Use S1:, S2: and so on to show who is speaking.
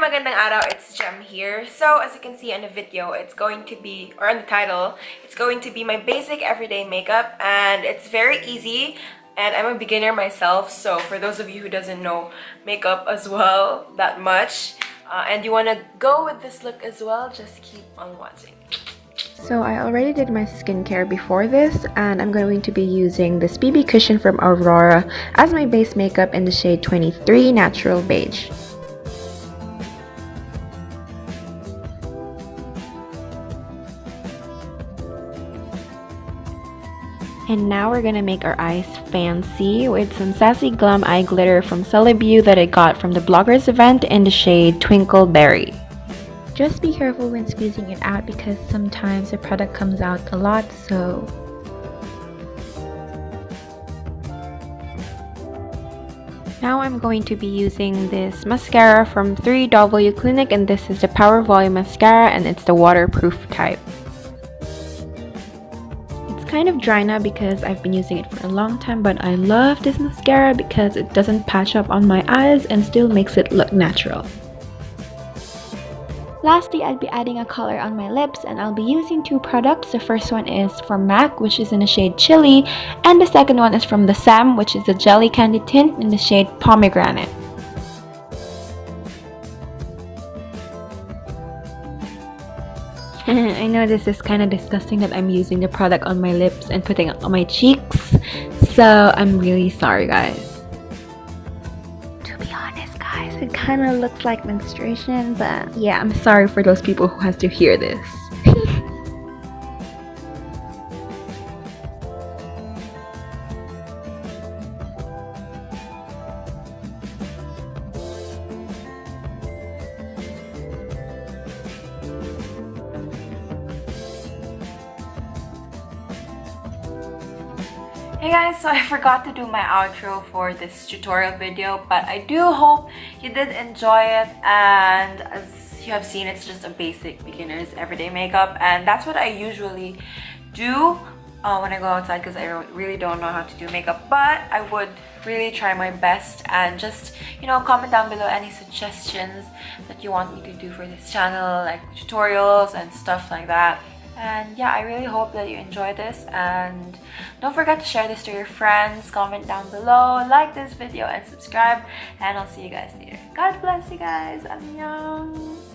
S1: magandang araw, it's Jem here. So as you can see on the video, it's going to be, or on the title, it's going to be my basic everyday makeup, and it's very easy. And I'm a beginner myself, so for those of you who doesn't know makeup as well that much, and you want to go with this look as well, just keep on watching.
S2: So I already did my skincare before this, and I'm going to be using this BB cushion from Aurora as my base makeup in the shade 23 Natural Beige. And now we're gonna make our eyes fancy with some Sassy Glam Eye Glitter from Celebu that I got from the bloggers event in the shade Twinkle Berry. Just be careful when squeezing it out because sometimes the product comes out a lot, so... Now I'm going to be using this mascara from 3W Clinic, and this is the Power Volume Mascara, and it's the waterproof type. It's kind of dry now because I've been using it for a long time, but I love this mascara because it doesn't patch up on my eyes and still makes it look natural. Lastly, I'll be adding a color on my lips, and I'll be using two products. The first one is from MAC, which is in the shade Chili, and the second one is from the Sam, which is the Jelly Candy Tint in the shade Pomegranate. I know this is kind of disgusting that I'm using the product on my lips and putting it on my cheeks, so I'm really sorry, guys. It kind of looks like menstruation, but yeah, I'm sorry for those people who has to hear this.
S1: Hey guys, so I forgot to do my outro for this tutorial video, but I do hope you did enjoy it, and as you have seen, it's just a basic beginner's everyday makeup, and that's what I usually do when I go outside because I really don't know how to do makeup, but I would really try my best. And just, you know, comment down below any suggestions that you want me to do for this channel, like tutorials and stuff like that. And yeah, I really hope that you enjoy this, and don't forget to share this to your friends, comment down below, like this video and subscribe, and I'll see you guys later. God bless you guys. Annyeong.